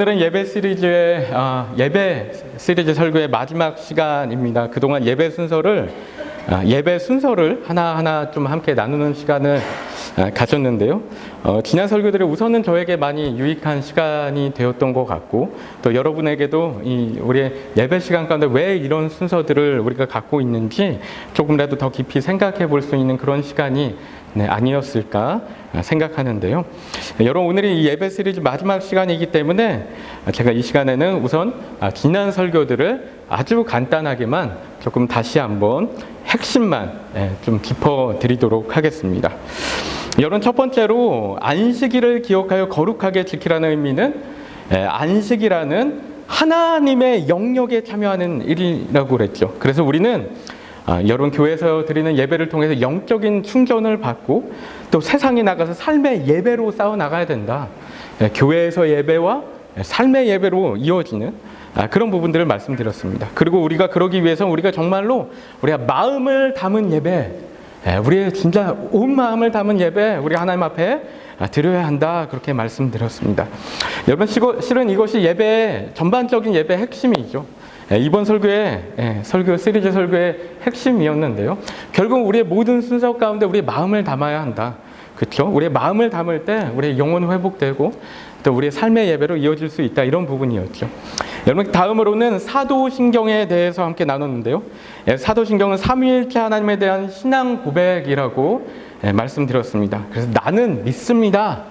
오늘은 예배 시리즈 설교의 마지막 시간입니다. 그동안 예배 순서를 하나하나 좀 함께 나누는 시간을 가졌는데요. 지난 설교들이 우선은 저에게 많이 유익한 시간이 되었던 것 같고, 또 여러분에게도 우리의 예배 시간 가운데 왜 이런 순서들을 우리가 갖고 있는지 조금이라도 더 깊이 생각해 볼 수 있는 그런 시간이 아니었을까 생각하는데요. 여러분, 오늘이 이 예배 시리즈 마지막 시간이기 때문에 제가 이 시간에는 우선 지난 설교들을 아주 간단하게만 조금 다시 한번 핵심만 좀 짚어드리도록 하겠습니다. 여러분, 첫 번째로 안식일을 기억하여 거룩하게 지키라는 의미는 안식이라는 하나님의 영역에 참여하는 일이라고 그랬죠. 그래서 우리는 여러분, 교회에서 드리는 예배를 통해서 영적인 충전을 받고 또 세상에 나가서 삶의 예배로 싸워 나가야 된다. 교회에서 예배와 삶의 예배로 이어지는 그런 부분들을 말씀드렸습니다. 그리고 우리가 그러기 위해서 우리가 정말로 우리가 마음을 담은 예배, 우리의 진짜 온 마음을 담은 예배, 우리 하나님 앞에 드려야 한다, 그렇게 말씀드렸습니다. 여러분, 실은 이것이 예배의 전반적인 예배의 핵심이죠. 이번 설교 시리즈 설교의 핵심이었는데요. 결국 우리의 모든 순서 가운데 우리의 마음을 담아야 한다. 그렇죠? 우리의 마음을 담을 때 우리의 영혼은 회복되고 또 우리의 삶의 예배로 이어질 수 있다, 이런 부분이었죠. 여러분, 다음으로는 사도신경에 대해서 함께 나눴는데요. 사도신경은 삼위일체 하나님에 대한 신앙 고백이라고 말씀드렸습니다. 그래서 나는 믿습니다.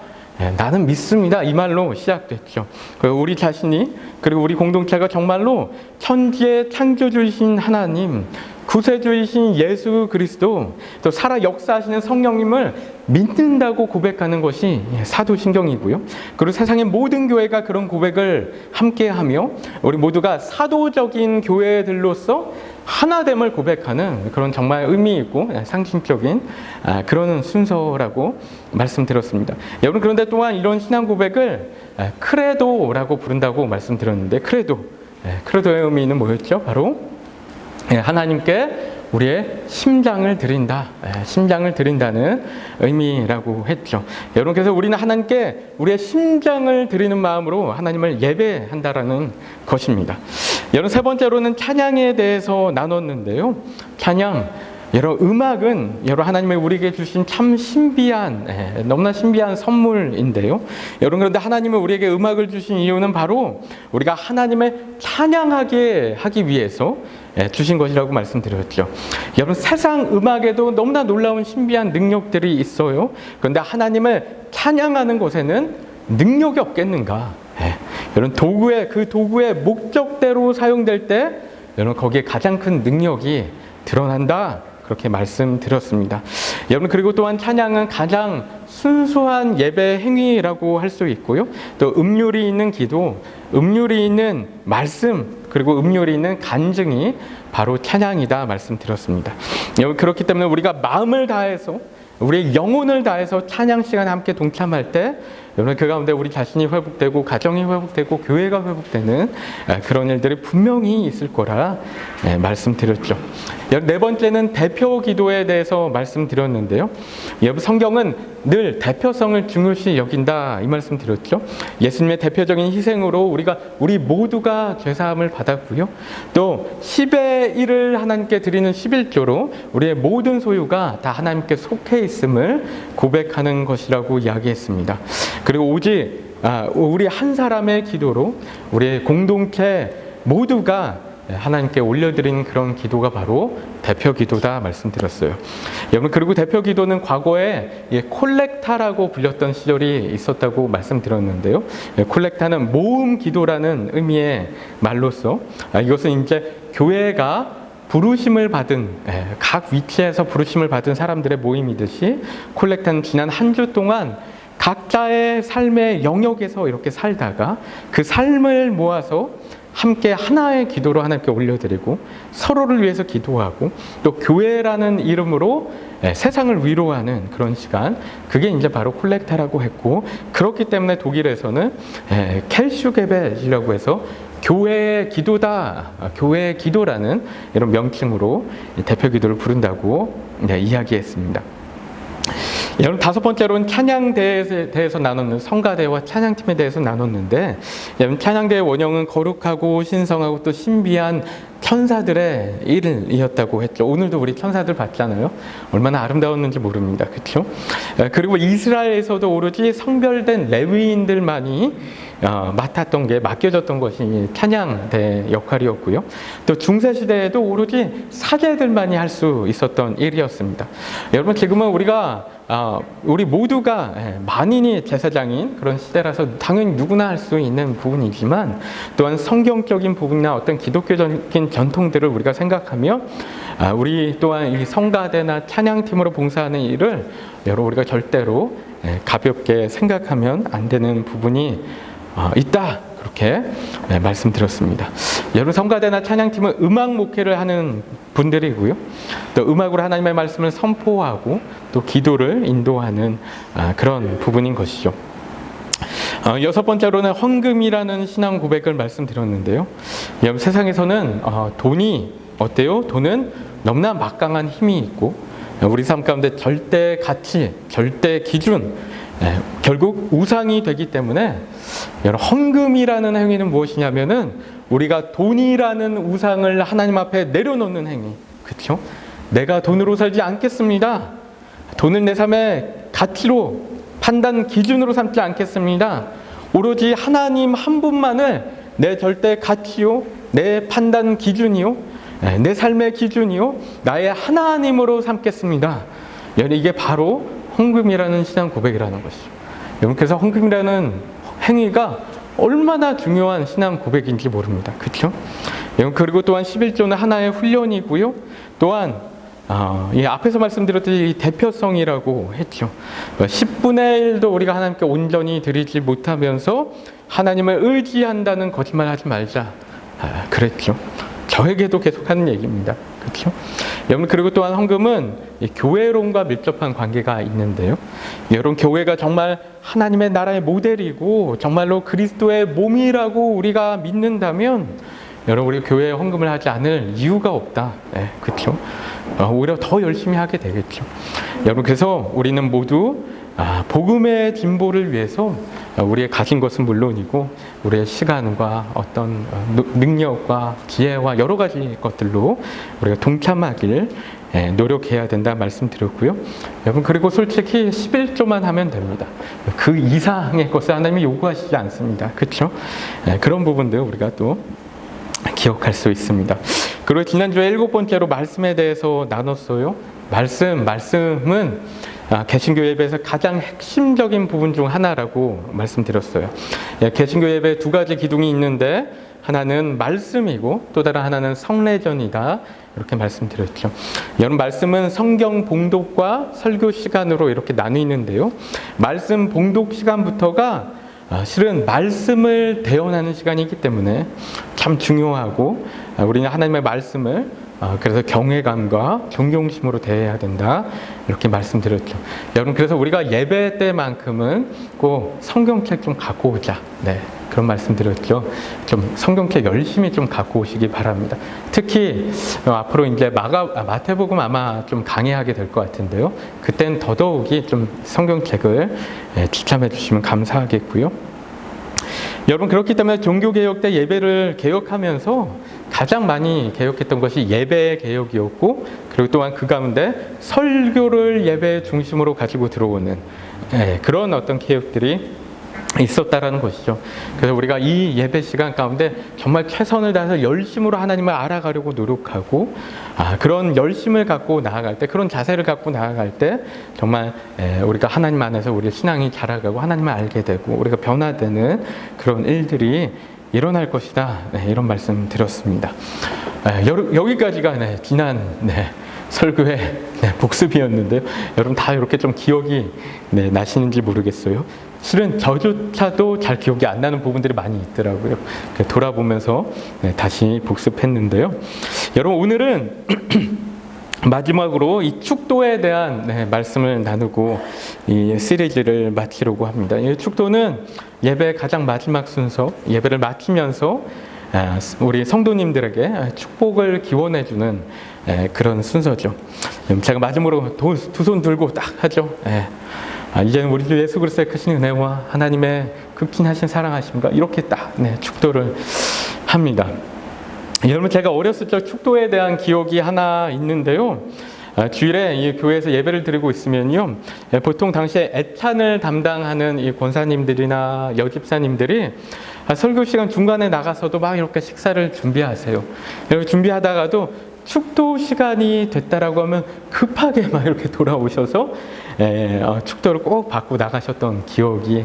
나는 믿습니다, 이 말로 시작됐죠. 우리 자신이, 그리고 우리 공동체가 정말로 천지의 창조주이신 하나님, 구세주이신 예수 그리스도, 또 살아 역사하시는 성령님을 믿는다고 고백하는 것이 사도신경이고요. 그리고 세상의 모든 교회가 그런 고백을 함께하며 우리 모두가 사도적인 교회들로서 하나됨을 고백하는 그런 정말 의미 있고 상징적인 그런 순서라고 말씀드렸습니다. 여러분, 그런데 또한 이런 신앙 고백을 크레도라고 부른다고 말씀드렸는데, 크레도의 의미는 뭐였죠? 바로 하나님께 우리의 심장을 드린다, 심장을 드린다는 의미라고 했죠. 여러분, 그래서 우리는 하나님께 우리의 심장을 드리는 마음으로 하나님을 예배한다라는 것입니다. 여러분, 세 번째로는 찬양에 대해서 나눴는데요. 찬양, 여러분, 음악은 여러분 하나님이 우리에게 주신 참 신비한, 너무나 신비한 선물인데요. 여러분, 그런데 하나님이 우리에게 음악을 주신 이유는 바로 우리가 하나님을 찬양하게 하기 위해서 주신 것이라고 말씀드렸죠. 여러분, 세상 음악에도 너무나 놀라운 신비한 능력들이 있어요. 그런데 하나님을 찬양하는 것에는 능력이 없겠는가? 여러분, 그 도구의 목적대로 사용될 때 여러분, 거기에 가장 큰 능력이 드러난다, 그렇게 말씀드렸습니다. 여러분, 그리고 또한 찬양은 가장 순수한 예배 행위라고 할 수 있고요. 또 음률이 있는 기도, 음률이 있는 말씀, 그리고 음률이 있는 간증이 바로 찬양이다 말씀드렸습니다. 여러분, 그렇기 때문에 우리가 마음을 다해서, 우리의 영혼을 다해서 찬양 시간에 함께 동참할 때 여러분, 그 가운데 우리 자신이 회복되고 가정이 회복되고 교회가 회복되는 그런 일들이 분명히 있을 거라 말씀드렸죠. 네 번째는 대표 기도에 대해서 말씀드렸는데요. 여러분, 성경은 늘 대표성을 중요시 여긴다, 이 말씀드렸죠. 예수님의 대표적인 희생으로 우리 모두가 죄사함을 받았고요. 또 10의 1을 하나님께 드리는 11조로 우리의 모든 소유가 다 하나님께 속해 있음을 고백하는 것이라고 이야기했습니다. 그리고 오직 우리 한 사람의 기도로 우리의 공동체 모두가 하나님께 올려드리는 그런 기도가 바로 대표 기도다 말씀드렸어요. 여러분, 그리고 대표 기도는 과거에 콜렉타라고 불렸던 시절이 있었다고 말씀드렸는데요. 콜렉타는 모음 기도라는 의미의 말로서 이것은 이제 교회가 부르심을 받은, 각 위치에서 부르심을 받은 사람들의 모임이듯이 콜렉타는 지난 한 주 동안 각자의 삶의 영역에서 이렇게 살다가 그 삶을 모아서 함께 하나의 기도로 하나님께 올려드리고 서로를 위해서 기도하고 또 교회라는 이름으로 세상을 위로하는 그런 시간, 그게 이제 바로 콜렉타라고 했고, 그렇기 때문에 독일에서는 켈슈게벳이라고 해서 교회의 기도다, 교회의 기도라는 이런 명칭으로 대표 기도를 부른다고 이야기했습니다. 여러분, 다섯 번째로는 찬양대에 대해서 나눴는 성가대와 찬양팀에 대해서 나눴는데, 여러분, 찬양대의 원형은 거룩하고 신성하고 또 신비한 천사들의 일이었다고 했죠. 오늘도 우리 천사들 봤잖아요. 얼마나 아름다웠는지 모릅니다. 그렇죠? 그리고 이스라엘에서도 오로지 성별된 레위인들만이 맡겨졌던 것이 찬양대 역할이었고요. 또 중세시대에도 오로지 사제들만이 할 수 있었던 일이었습니다. 여러분, 지금은 우리 모두가 만인이 제사장인 그런 시대라서 당연히 누구나 할 수 있는 부분이지만, 또한 성경적인 부분이나 어떤 기독교적인 전통들을 우리가 생각하며 우리 또한 이 성가대나 찬양팀으로 봉사하는 일을 여러분, 우리가 절대로 가볍게 생각하면 안 되는 부분이 있다, 그렇게 말씀드렸습니다. 여러분, 성가대나 찬양팀은 음악 목회를 하는 분들이고요, 또 음악으로 하나님의 말씀을 선포하고 또 기도를 인도하는 그런 부분인 것이죠. 여섯 번째로는 헌금이라는 신앙 고백을 말씀드렸는데요. 여러분, 세상에서는 돈이 어때요? 돈은 너무나 막강한 힘이 있고 우리 삶 가운데 절대 가치, 절대 기준, 결국 우상이 되기 때문에, 여러분, 헌금이라는 행위는 무엇이냐면은 우리가 돈이라는 우상을 하나님 앞에 내려놓는 행위. 그렇죠? 내가 돈으로 살지 않겠습니다. 돈을 내 삶의 가치로, 판단 기준으로 삼지 않겠습니다. 오로지 하나님 한 분만을 내 절대 가치요, 내 판단 기준이요, 내 삶의 기준이요, 나의 하나님으로 삼겠습니다. 이게 바로 헌금이라는 신앙 고백이라는 것이죠. 여러분, 그래서 헌금이라는 행위가 얼마나 중요한 신앙 고백인지 모릅니다. 그렇죠? 그리고 또한 11조는 하나의 훈련이고요. 또한 이 앞에서 말씀드렸듯이 대표성이라고 했죠. 10분의 1도 우리가 하나님께 온전히 드리지 못하면서 하나님을 의지한다는 거짓말 하지 말자, 그랬죠. 저에게도 계속하는 얘기입니다. 그렇죠? 여러분, 그리고 또한 헌금은 교회론과 밀접한 관계가 있는데요. 여러분, 교회가 정말 하나님의 나라의 모델이고 정말로 그리스도의 몸이라고 우리가 믿는다면, 여러분, 우리 교회에 헌금을 하지 않을 이유가 없다. 그렇죠? 오히려 더 열심히 하게 되겠죠. 여러분, 그래서 우리는 모두 복음의 진보를 위해서 우리의 가진 것은 물론이고 우리의 시간과 어떤 능력과 지혜와 여러 가지 것들로 우리가 동참하길 노력해야 된다 말씀드렸고요. 여러분, 그리고 솔직히 11조만 하면 됩니다. 그 이상의 것을 하나님이 요구하시지 않습니다. 그렇죠? 그런 부분들 우리가 또 기억할 수 있습니다. 그리고 지난주에 일곱 번째로 말씀에 대해서 나눴어요. 말씀은 개신교 예배에서 가장 핵심적인 부분 중 하나라고 말씀드렸어요. 개신교 예배에 두 가지 기둥이 있는데, 하나는 말씀이고 또 다른 하나는 성례전이다, 이렇게 말씀드렸죠. 여러분, 말씀은 성경 봉독과 설교 시간으로 이렇게 나뉘는데요. 말씀 봉독 시간부터가 실은 말씀을 대언하는 시간이기 때문에 참 중요하고, 우리는 하나님의 말씀을 그래서 경외감과 존경심으로 대해야 된다, 이렇게 말씀드렸죠. 여러분, 그래서 우리가 예배 때만큼은 꼭 성경책 좀 갖고 오자, 그런 말씀드렸죠. 좀 성경책 열심히 좀 갖고 오시기 바랍니다. 특히 앞으로 이제 마태복음 아마 좀 강의하게 될 것 같은데요. 그땐 더더욱이 좀 성경책을 추첨해 주시면 감사하겠고요. 여러분, 그렇기 때문에 종교개혁 때 예배를 개혁하면서 가장 많이 개혁했던 것이 예배 개혁이었고, 그리고 또한 그 가운데 설교를 예배 중심으로 가지고 들어오는 그런 어떤 개혁들이 있었다라는 것이죠. 그래서 우리가 이 예배 시간 가운데 정말 최선을 다해서 열심으로 하나님을 알아가려고 노력하고, 그런 열심을 갖고 나아갈 때, 그런 자세를 갖고 나아갈 때 정말 우리가 하나님 안에서 우리의 신앙이 자라가고 하나님을 알게 되고 우리가 변화되는 그런 일들이 일어날 것이다, 이런 말씀 드렸습니다. 여기까지가 지난 설교의 복습이었는데요. 여러분, 다 이렇게 좀 기억이 나시는지 모르겠어요. 실은 저조차도 잘 기억이 안 나는 부분들이 많이 있더라고요. 돌아보면서 다시 복습했는데요. 여러분, 오늘은 마지막으로 이 축도에 대한 말씀을 나누고 이 시리즈를 마치려고 합니다. 이 축도는 예배 가장 마지막 순서, 예배를 마치면서 우리 성도님들에게 축복을 기원해주는 그런 순서죠. 제가 마지막으로 두 손 들고 딱 하죠. 이제는 우리 주 예수 그리스도의 크신 은혜와 하나님의 극진하신 사랑하심과 이렇게 딱 축도를 합니다. 여러분, 제가 어렸을 적 축도에 대한 기억이 하나 있는데요. 주일에 이 교회에서 예배를 드리고 있으면요, 보통 당시에 애찬을 담당하는 이 권사님들이나 여집사님들이 설교 시간 중간에 나가서도 막 이렇게 식사를 준비하세요. 이렇게 준비하다가도 축도 시간이 됐다라고 하면 급하게 막 이렇게 돌아오셔서 축도를 꼭 받고 나가셨던 기억이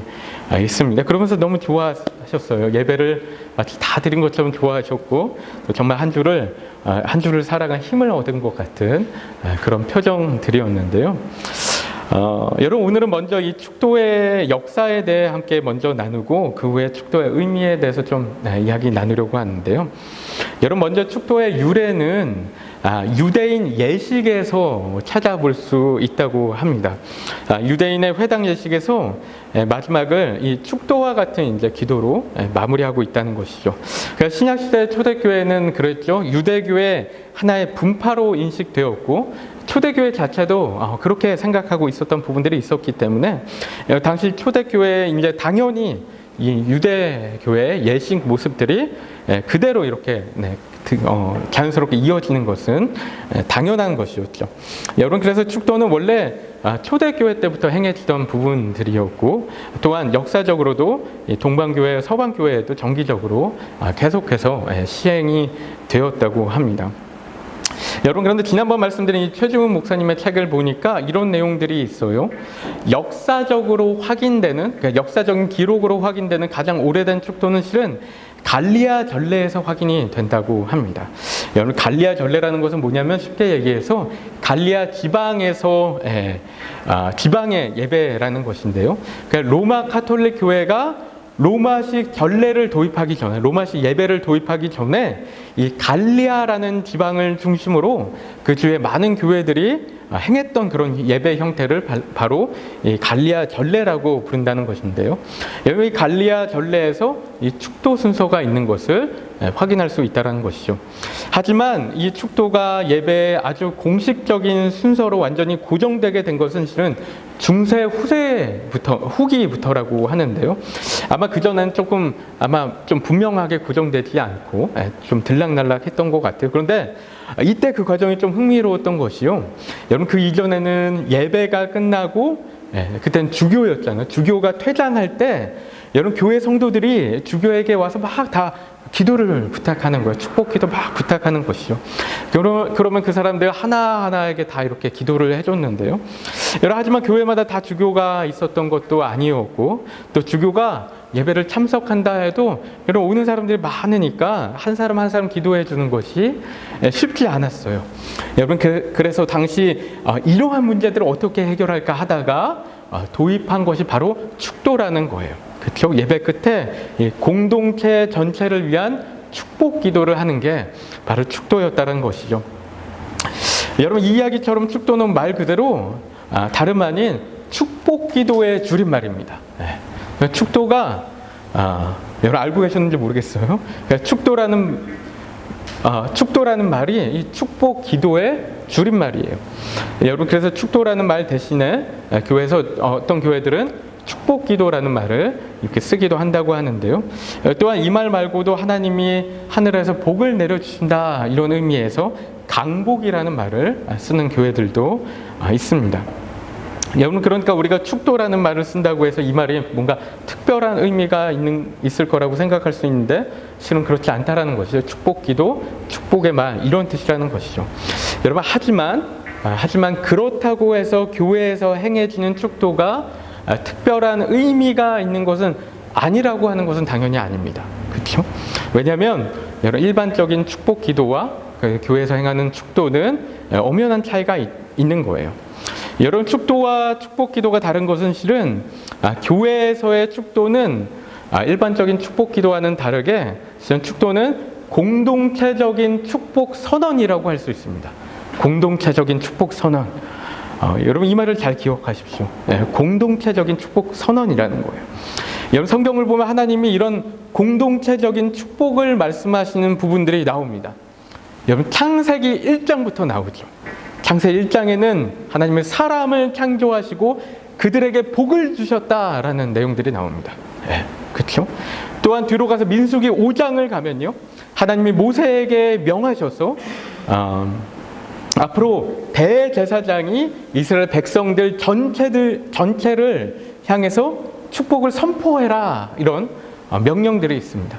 있습니다. 그러면서 너무 좋아하셨어요. 예배를 마치 다 드린 것처럼 좋아하셨고, 또 정말 한 주를 살아간 힘을 얻은 것 같은 그런 표정들이었는데요. 여러분, 오늘은 먼저 이 축도의 역사에 대해 함께 먼저 나누고, 그 후에 축도의 의미에 대해서 좀 이야기 나누려고 하는데요. 여러분, 먼저 축도의 유래는 유대인 예식에서 찾아볼 수 있다고 합니다. 유대인의 회당 예식에서 마지막을 이 축도와 같은 이제 기도로 마무리하고 있다는 것이죠. 그러니까 신약시대 초대교회는 그랬죠. 유대교의 하나의 분파로 인식되었고, 초대교회 자체도 그렇게 생각하고 있었던 부분들이 있었기 때문에 당시 초대교회에 이제 당연히 이 유대교회의 예식 모습들이 그대로 이렇게 자연스럽게 이어지는 것은 당연한 것이었죠. 여러분, 그래서 축도는 원래 초대교회 때부터 행해지던 부분들이었고, 또한 역사적으로도 동방교회, 서방교회에도 정기적으로 계속해서 시행이 되었다고 합니다. 여러분, 그런데 지난번 말씀드린 이 최주은 목사님의 책을 보니까 이런 내용들이 있어요. 역사적으로 확인되는, 그러니까 역사적인 기록으로 확인되는 가장 오래된 축도는 실은 갈리아 전례에서 확인이 된다고 합니다. 여러분, 갈리아 전례라는 것은 뭐냐면 쉽게 얘기해서 갈리아 지방에서 지방의 예배라는 것인데요. 그러니까 로마 가톨릭 교회가 로마식 전례를 도입하기 전에, 로마식 예배를 도입하기 전에 이 갈리아라는 지방을 중심으로 그 주에 많은 교회들이 행했던 그런 예배 형태를 바로 이 갈리아 전례라고 부른다는 것인데요. 여기 갈리아 전례에서 이 축도 순서가 있는 것을 확인할 수 있다는 것이죠. 하지만 이 축도가 예배의 아주 공식적인 순서로 완전히 고정되게 된 것은 실은 중세 후기부터라고 하는데요. 아마 그전엔 좀 분명하게 고정되지 않고 좀 들락날락했던 것 같아요. 그런데 이때 그 과정이 좀 흥미로웠던 것이요. 여러분, 그 이전에는 예배가 끝나고 그때는 주교였잖아요. 주교가 퇴장할 때 여러분, 교회 성도들이 주교에게 와서 막 다 기도를 부탁하는 거예요. 축복 기도 막 부탁하는 것이죠. 그러면 그 사람들 하나하나에게 다 이렇게 기도를 해줬는데요. 하지만 교회마다 다 주교가 있었던 것도 아니었고, 또 주교가 예배를 참석한다 해도 여러분, 오는 사람들이 많으니까 한 사람 한 사람 기도해 주는 것이 쉽지 않았어요. 여러분, 그래서 당시 이러한 문제들을 어떻게 해결할까 하다가 도입한 것이 바로 축도라는 거예요. 그렇죠? 예배 끝에 이 공동체 전체를 위한 축복 기도를 하는 게 바로 축도였다는 것이죠. 여러분, 이 이야기처럼 축도는 말 그대로 다름 아닌 축복 기도의 줄임말입니다. 축도가 여러분 알고 계셨는지 모르겠어요. 축도라는 말이 이 축복 기도의 줄임말이에요. 여러분, 그래서 축도라는 말 대신에 교회에서 어떤 교회들은 축복 기도라는 말을 이렇게 쓰기도 한다고 하는데요. 또한 이 말 말고도 하나님이 하늘에서 복을 내려주신다, 이런 의미에서 강복이라는 말을 쓰는 교회들도 있습니다. 여러분, 그러니까 우리가 축도라는 말을 쓴다고 해서 이 말이 뭔가 특별한 의미가 있을 거라고 생각할 수 있는데 실은 그렇지 않다라는 것이죠. 축복 기도, 축복의 말, 이런 뜻이라는 것이죠. 여러분, 하지만 그렇다고 해서 교회에서 행해지는 축도가 특별한 의미가 있는 것은 아니라고 하는 것은 당연히 아닙니다. 그렇죠? 왜냐하면 여러분, 일반적인 축복 기도와 교회에서 행하는 축도는 엄연한 차이가 있는 거예요. 여러분, 축도와 축복 기도가 다른 것은 실은 교회에서의 축도는 일반적인 축복 기도와는 다르게 실은 축도는 공동체적인 축복 선언이라고 할 수 있습니다. 공동체적인 축복 선언. 여러분, 이 말을 잘 기억하십시오. 공동체적인 축복 선언이라는 거예요. 여러분, 성경을 보면 하나님이 이런 공동체적인 축복을 말씀하시는 부분들이 나옵니다. 여러분 창세기 1장부터 나오죠. 창세기 1장에는 하나님은 사람을 창조하시고 그들에게 복을 주셨다라는 내용들이 나옵니다. 그렇죠? 또한 뒤로 가서 민수기 5장을 가면요, 하나님이 모세에게 명하셔서 앞으로 대제사장이 이스라엘 백성들 전체를 향해서 축복을 선포해라, 이런 명령들이 있습니다.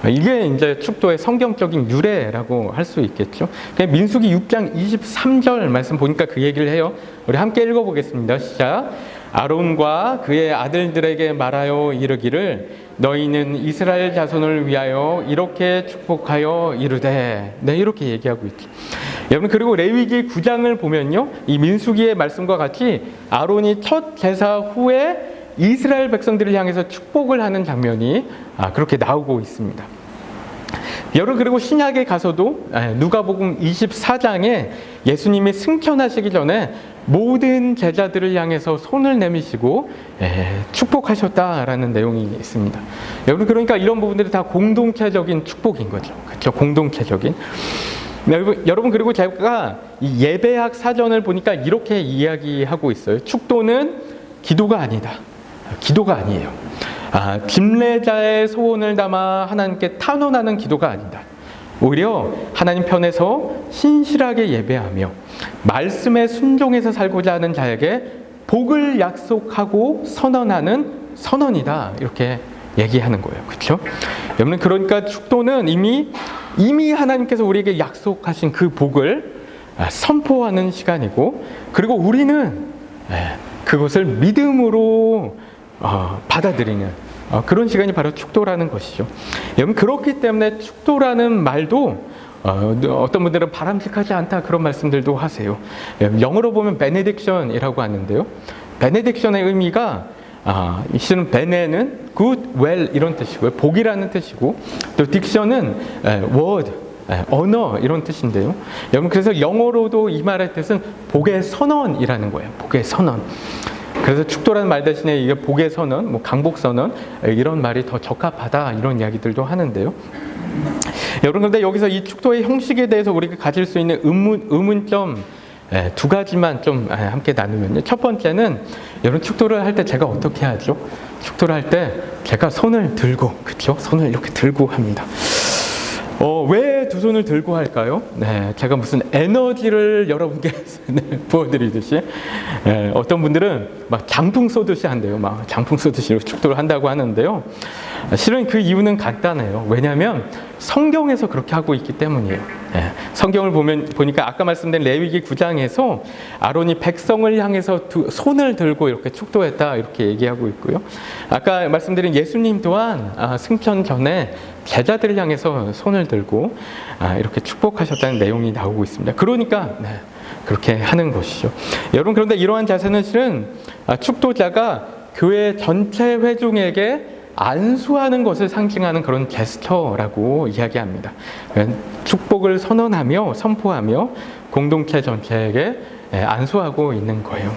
이게 이제 축도의 성경적인 유래라고 할 수 있겠죠. 민수기 6장 23절 말씀 보니까 그 얘기를 해요. 우리 함께 읽어보겠습니다. 시작. 아론과 그의 아들들에게 말하여 이르기를 너희는 이스라엘 자손을 위하여 이렇게 축복하여 이르되. 네, 이렇게 얘기하고 있죠. 여러분, 그리고 레위기 9장을 보면요, 이 민수기의 말씀과 같이 아론이 첫 제사 후에 이스라엘 백성들을 향해서 축복을 하는 장면이 그렇게 나오고 있습니다. 여러분, 그리고 신약에 가서도 누가복음 24장에 예수님이 승천하시기 전에 모든 제자들을 향해서 손을 내미시고 축복하셨다라는 내용이 있습니다. 여러분, 그러니까 이런 부분들이 다 공동체적인 축복인 거죠. 그렇죠? 공동체적인. 여러분, 그리고 제가 이 예배학 사전을 보니까 이렇게 이야기하고 있어요. 축도는 기도가 아니다. 기도가 아니에요. 집례자의 소원을 담아 하나님께 탄원하는 기도가 아니다. 오히려 하나님 편에서 신실하게 예배하며 말씀에 순종해서 살고자 하는 자에게 복을 약속하고 선언하는 선언이다. 이렇게 얘기하는 거예요. 그렇죠? 여러분, 그러니까 축도는 이미 하나님께서 우리에게 약속하신 그 복을 선포하는 시간이고, 그리고 우리는 그것을 믿음으로 받아들이는 그런 시간이 바로 축도라는 것이죠. 여러분, 그렇기 때문에 축도라는 말도 어떤 분들은 바람직하지 않다, 그런 말씀들도 하세요. 영어로 보면 benediction이라고 하는데요, benediction의 의미가 실은 베네는 good, well 이런 뜻이고요, 복이라는 뜻이고, 또 diction은 word, 언어 이런 뜻인데요. 여러분, 그래서 영어로도 이 말의 뜻은 복의 선언이라는 거예요. 복의 선언. 그래서 축도라는 말 대신에 이게 복의 선언, 뭐 강복 선언, 이런 말이 더 적합하다, 이런 이야기들도 하는데요. 여러분, 그런데 여기서 이 축도의 형식에 대해서 우리가 가질 수 있는 의문점 두 가지만 좀 함께 나누면요. 첫 번째는, 여러분, 축도를 할 때 제가 어떻게 하죠? 축도를 할 때 제가 손을 들고, 그렇죠? 손을 이렇게 들고 합니다. 왜 두 손을 들고 할까요? 네, 제가 무슨 에너지를 여러분께 부어드리듯이, 어떤 분들은 막 장풍 쏘듯이 한대요. 막 장풍 쏘듯이 축도를 한다고 하는데요. 실은 그 이유는 간단해요. 왜냐하면 성경에서 그렇게 하고 있기 때문이에요. 성경을 보니까 아까 말씀드린 레위기 9장에서 아론이 백성을 향해서 손을 들고 이렇게 축도했다, 이렇게 얘기하고 있고요. 아까 말씀드린 예수님 또한 승천 전에 제자들을 향해서 손을 들고 이렇게 축복하셨다는 내용이 나오고 있습니다. 그러니까 그렇게 하는 것이죠. 여러분, 그런데 이러한 자세는 실은 축도자가 교회 전체 회중에게 안수하는 것을 상징하는 그런 제스처라고 이야기합니다. 축복을 선언하며 선포하며 공동체 전체에게 안수하고 있는 거예요.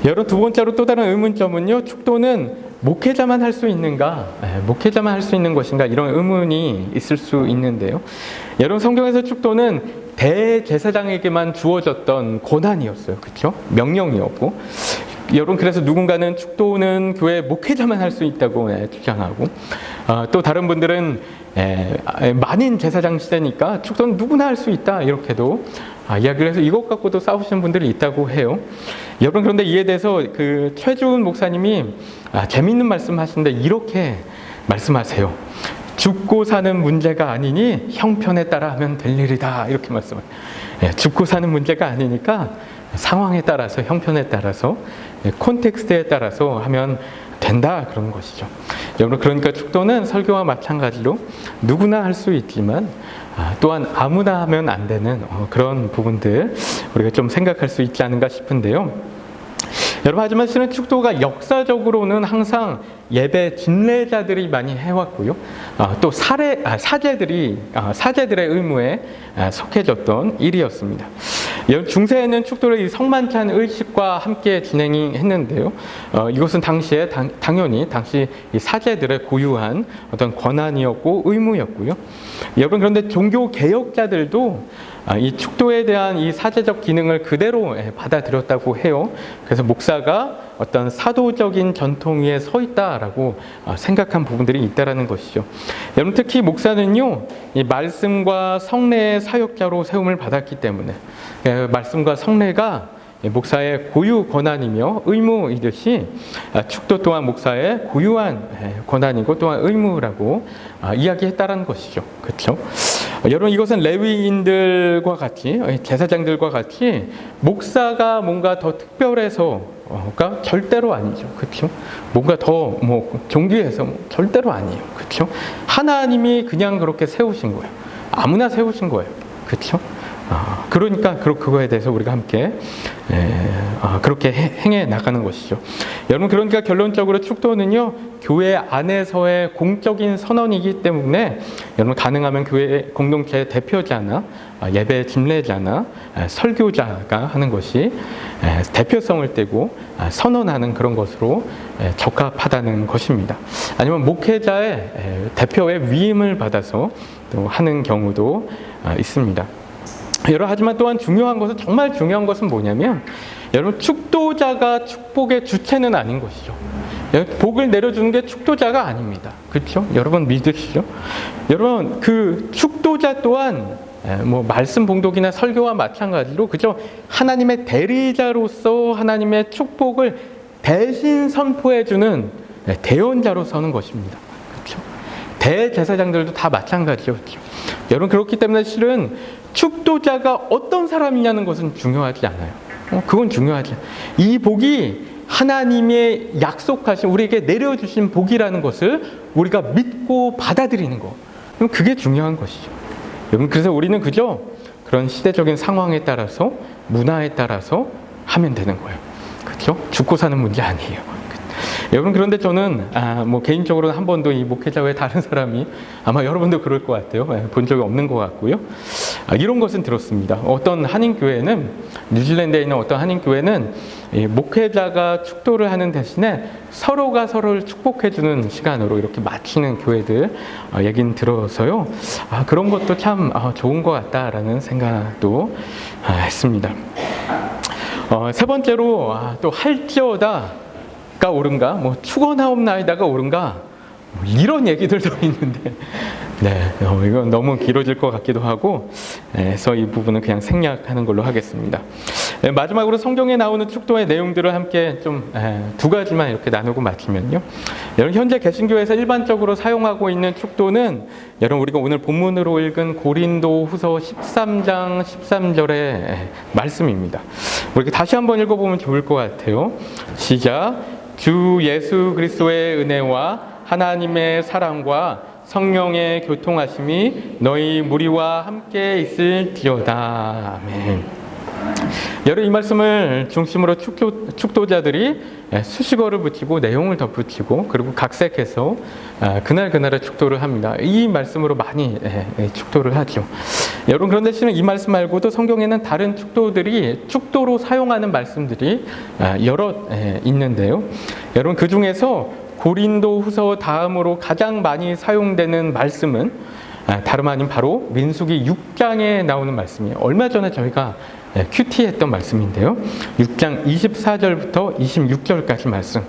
여러분, 두 번째로 또 다른 의문점은요, 축도는 목회자만 할 수 있는가? 목회자만 할 수 있는 것인가? 이런 의문이 있을 수 있는데요. 여러분, 성경에서 축도는 대제사장에게만 주어졌던 권한이었어요. 그렇죠? 명령이었고, 여러분, 그래서 누군가는 축도는 교회 목회자만 할 수 있다고 주장하고, 또 다른 분들은 만인 제사장 시대니까 축도는 누구나 할 수 있다, 이렇게도 이야기를 해서 이것 갖고도 싸우시는 분들이 있다고 해요. 여러분, 그런데 이에 대해서 그 최주은 목사님이 재미있는 말씀 하시는데 이렇게 말씀하세요. 죽고 사는 문제가 아니니 형편에 따라 하면 될 일이다, 이렇게 말씀해요. 죽고 사는 문제가 아니니까 상황에 따라서, 형편에 따라서, 콘텍스트에 따라서 하면 된다, 그런 것이죠. 여러분, 그러니까 축도는 설교와 마찬가지로 누구나 할 수 있지만 또한 아무나 하면 안 되는 그런 부분들 우리가 좀 생각할 수 있지 않은가 싶은데요. 여러분, 하지만 실은 축도가 역사적으로는 항상 예배 진례자들이 많이 해왔고요. 또 사제들의 의무에 속해졌던 일이었습니다. 중세에는 축도를 이 성만찬 의식과 함께 진행이 했는데요. 이것은 당시에 당연히 당시 이 사제들의 고유한 어떤 권한이었고 의무였고요. 여러분, 그런데 종교 개혁자들도 이 축도에 대한 이 사제적 기능을 그대로 받아들였다고 해요. 그래서 목사가 어떤 사도적인 전통 위에 서 있다라고 생각한 부분들이 있다라는 것이죠. 여러분, 특히 목사는요, 이 말씀과 성례의 사역자로 세움을 받았기 때문에 말씀과 성례가 목사의 고유 권한이며 의무이듯이 축도 또한 목사의 고유한 권한이고 또한 의무라고 이야기했다라는 것이죠. 그렇죠? 여러분, 이것은 레위인들과 같이 제사장들과 같이 목사가 뭔가 더 특별해서가 절대로 아니죠. 그렇죠? 뭔가 더 존귀해서 절대로 아니에요. 그렇죠? 하나님이 그냥 그렇게 세우신 거예요. 아무나 세우신 거예요. 그렇죠? 그러니까 그거에 대해서 우리가 함께 그렇게 행해 나가는 것이죠. 여러분, 그러니까 결론적으로 축도는요, 교회 안에서의 공적인 선언이기 때문에 여러분, 가능하면 교회 공동체의 대표자나 예배 집례자나 설교자가 하는 것이 대표성을 떼고 선언하는 그런 것으로 적합하다는 것입니다. 아니면 목회자의 대표의 위임을 받아서 또 하는 경우도 있습니다. 여러분, 하지만 또한 중요한 것은, 정말 중요한 것은 뭐냐면, 여러분, 축도자가 축복의 주체는 아닌 것이죠. 복을 내려주는 게 축도자가 아닙니다. 그렇죠? 여러분 믿으시죠? 여러분, 그 축도자 또한 말씀 봉독이나 설교와 마찬가지로 그저 하나님의 대리자로서 하나님의 축복을 대신 선포해주는 대언자로 서는 것입니다. 그렇죠? 대제사장들도 다 마찬가지죠. 그렇죠? 여러분, 그렇기 때문에 실은 축도자가 어떤 사람이냐는 것은 중요하지 않아요. 그건 중요하지 않아요. 이 복이 하나님의 약속하신, 우리에게 내려주신 복이라는 것을 우리가 믿고 받아들이는 거. 그게 중요한 것이죠. 여러분, 그래서 우리는 그저 그런 시대적인 상황에 따라서, 문화에 따라서 하면 되는 거예요. 그렇죠? 죽고 사는 문제 아니에요. 여러분, 그런데 저는 개인적으로는 한 번도 이 목회자 외에 다른 사람이, 아마 여러분도 그럴 것 같아요. 본 적이 없는 것 같고요. 이런 것은 들었습니다. 어떤 한인교회는, 뉴질랜드에 있는 어떤 한인교회는 목회자가 축도를 하는 대신에 서로가 서로를 축복해주는 시간으로 이렇게 마치는 교회들 얘기는 들어서요. 그런 것도 참 좋은 것 같다라는 생각도 했습니다. 세 번째로 또 할지어다 가 옳은가, 축원하옵나이다가 옳은가, 이런 얘기들도 있는데, 이건 너무 길어질 것 같기도 하고, 그래서 이 부분은 그냥 생략하는 걸로 하겠습니다. 마지막으로 성경에 나오는 축도의 내용들을 함께 좀 두 가지만 이렇게 나누고 마치면요. 여러분, 현재 개신교에서 일반적으로 사용하고 있는 축도는, 여러분, 우리가 오늘 본문으로 읽은 고린도 후서 13장 13절의 말씀입니다. 우리 다시 한번 읽어보면 좋을 것 같아요. 시작. 주 예수 그리스도의 은혜와 하나님의 사랑과 성령의 교통하심이 너희 무리와 함께 있을지어다. 아멘. 여러분, 이 말씀을 중심으로 축도자들이 수식어를 붙이고 내용을 덧붙이고 그리고 각색해서 그날그날의 축도를 합니다. 이 말씀으로 많이 축도를 하죠. 여러분, 그런데 실은 이 말씀 말고도 성경에는 다른 축도들이 축도로 사용하는 말씀들이 여러 있는데요. 여러분, 그 중에서 고린도 후서 다음으로 가장 많이 사용되는 말씀은 다름 아닌 바로 민수기 6장에 나오는 말씀이에요. 얼마 전에 저희가 큐티했던 말씀인데요. 6장 24절부터 26절까지 말씀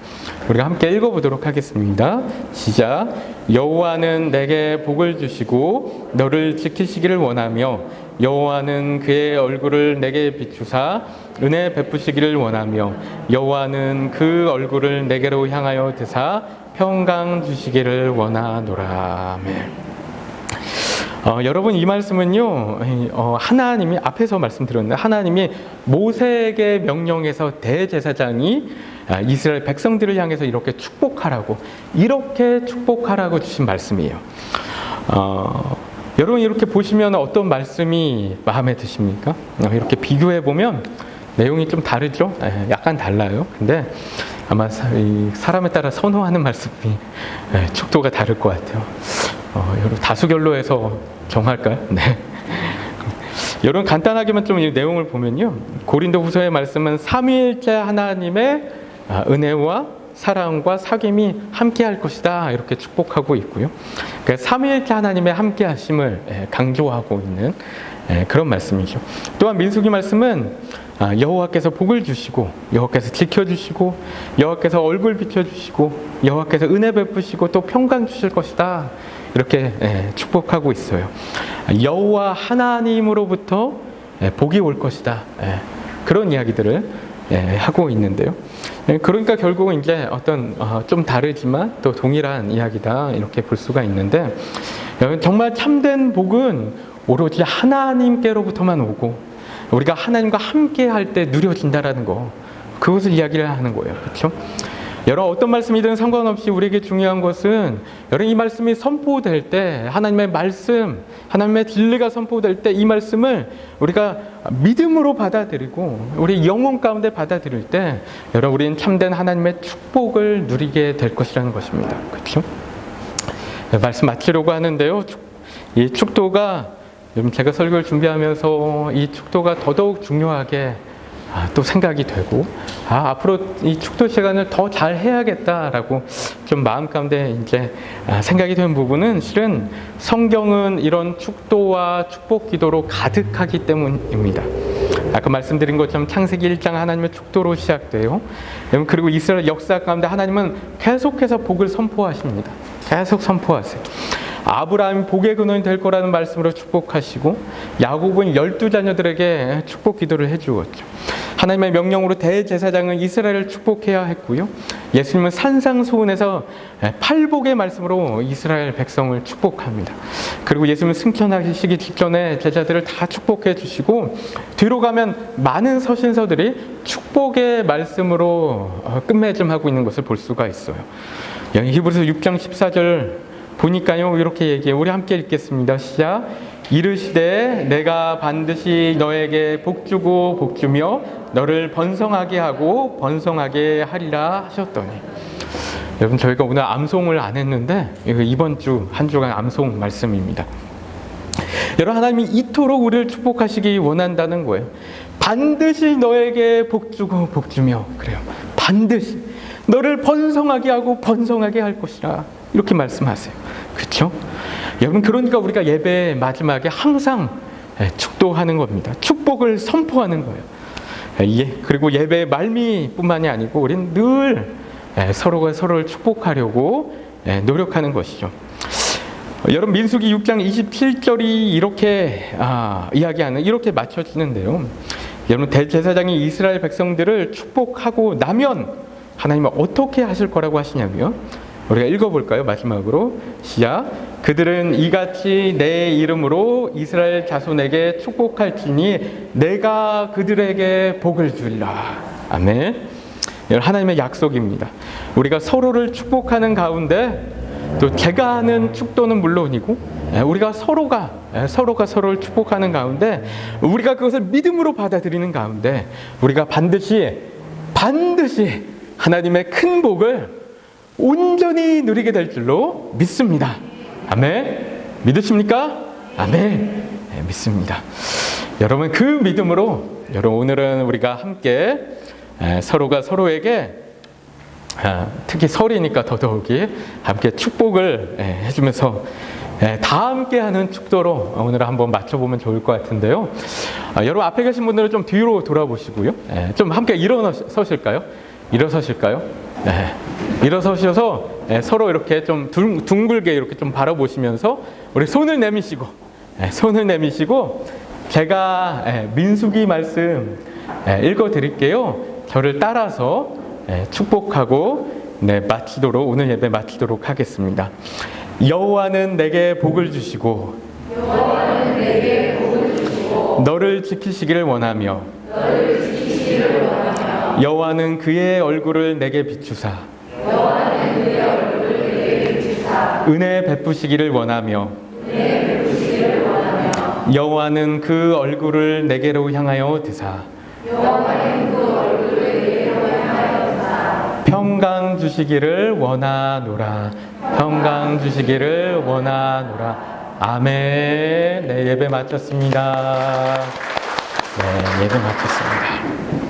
우리가 함께 읽어보도록 하겠습니다. 시작. 여호와는 내게 복을 주시고 너를 지키시기를 원하며 여호와는 그의 얼굴을 내게 비추사 은혜 베푸시기를 원하며 여호와는 그 얼굴을 내게로 향하여 드사 평강 주시기를 원하노라. 아멘. 여러분, 이 말씀은요, 하나님이, 앞에서 말씀드렸는데, 하나님이 모세에게 명령해서 대제사장이 이스라엘 백성들을 향해서 이렇게 축복하라고 주신 말씀이에요. 여러분, 이렇게 보시면 어떤 말씀이 마음에 드십니까? 이렇게 비교해 보면 내용이 좀 다르죠? 약간 달라요. 근데 아마 사람에 따라 선호하는 말씀이 축도가 다를 것 같아요. 여러분, 다수결로 해서 정할까요? 네. 여러분 간단하게만 좀 이 내용을 보면요, 고린도후서의 말씀은 삼위일체 하나님의 은혜와 사랑과 사귐이 함께할 것이다 이렇게 축복하고 있고요. 그러니까 삼위일체 하나님의 함께하심을 강조하고 있는 그런 말씀이죠. 또한 민수기 말씀은 여호와께서 복을 주시고 여호와께서 지켜주시고 여호와께서 얼굴 비춰주시고 여호와께서 은혜 베푸시고 또 평강 주실 것이다 이렇게 축복하고 있어요. 여호와 하나님으로부터 복이 올 것이다 그런 이야기들을 하고 있는데요. 그러니까 결국은 이제 어떤 좀 다르지만 또 동일한 이야기다 이렇게 볼 수가 있는데, 정말 참된 복은 오로지 하나님께로부터만 오고 우리가 하나님과 함께 할 때 누려진다라는 거, 그것을 이야기를 하는 거예요. 그렇죠? 여러분 어떤 말씀이든 상관없이 우리에게 중요한 것은 여러분 이 말씀이 선포될 때, 하나님의 말씀, 하나님의 진리가 선포될 때 이 말씀을 우리가 믿음으로 받아들이고 우리 영혼 가운데 받아들일 때 여러분 우리는 참된 하나님의 축복을 누리게 될 것이라는 것입니다. 그렇죠? 말씀 마치려고 하는데요. 이 축도가 여러분 제가 설교를 준비하면서 이 축도가 더더욱 중요하게 또 생각이 되고 앞으로 이 축도 시간을 더 잘 해야겠다라고 좀 마음 가운데 이제 생각이 되는 부분은 실은 성경은 이런 축도와 축복 기도로 가득하기 때문입니다. 아까 말씀드린 것처럼 창세기 1장 하나님의 축도로 시작돼요. 그리고 이스라엘 역사 가운데 하나님은 계속해서 복을 선포하십니다. 계속 선포하세요. 아브라함이 복의 근원이 될 거라는 말씀으로 축복하시고 야곱은 12자녀들에게 축복 기도를 해주었죠. 하나님의 명령으로 대제사장은 이스라엘을 축복해야 했고요. 예수님은 산상수훈에서 팔복의 말씀으로 이스라엘 백성을 축복합니다. 그리고 예수님은 승천하시기 직전에 제자들을 다 축복해 주시고 뒤로 가면 많은 서신서들이 축복의 말씀으로 끝맺음하고 있는 것을 볼 수가 있어요. 히브리서 6장 14절 보니까요 이렇게 얘기해요. 우리 함께 읽겠습니다. 시작. 이르시되 내가 반드시 너에게 복주고 복주며 너를 번성하게 하고 번성하게 하리라 하셨더니, 여러분 저희가 오늘 암송을 안 했는데 이번 주 한 주간 암송 말씀입니다. 여러분 하나님이 이토록 우리를 축복하시기 원한다는 거예요. 반드시 너에게 복주고 복주며, 그래요. 반드시 너를 번성하게 하고 번성하게 할 것이라 이렇게 말씀하세요. 그렇죠? 여러분 그러니까 우리가 예배 마지막에 항상 축도하는 겁니다. 축복을 선포하는 거예요. 그리고 예배 말미뿐만이 아니고 우리는 늘 서로가 서로를 축복하려고 노력하는 것이죠. 여러분 민수기 6장 27절이 이렇게 이야기하는, 이렇게 맞춰지는데요. 여러분 대제사장이 이스라엘 백성들을 축복하고 나면 하나님은 어떻게 하실 거라고 하시냐고요? 우리가 읽어볼까요? 마지막으로 시작. 그들은 이같이 내 이름으로 이스라엘 자손에게 축복할지니 내가 그들에게 복을 주리라. 아멘. 하나님의 약속입니다. 우리가 서로를 축복하는 가운데 또 제가 하는 축도는 물론이고 우리가 서로가 서로를 축복하는 가운데 우리가 그것을 믿음으로 받아들이는 가운데 우리가 반드시 하나님의 큰 복을 온전히 누리게 될 줄로 믿습니다. 아멘. 믿으십니까? 아멘. 믿습니다. 여러분 그 믿음으로 여러분 오늘은 우리가 함께 서로가 서로에게 특히 설이니까 더더욱이 함께 축복을 해주면서 다 함께하는 축도로 오늘 한번 맞춰보면 좋을 것 같은데요. 여러분 앞에 계신 분들은 좀 뒤로 돌아보시고요. 좀 함께 일어서실까요? 일어서셔서 서로 이렇게 좀 둥글게 이렇게 좀 바라보시면서 우리 손을 내미시고 제가 민수기 말씀 읽어드릴게요. 저를 따라서 축복하고 마치도록, 오늘 예배 마치도록 하겠습니다. 여호와는 내게 복을 주시고 너를 지키시기를 원하며 여호와는 그의 얼굴을 내게 비추사 은혜 베푸시기를 원하며 여호와는 그 얼굴을 내게로 향하여 드사 평강 주시기를 원하노라. 평강 주시기를 원하노라. 아멘. 네, 예배 마쳤습니다. 네, 예배 마쳤습니다.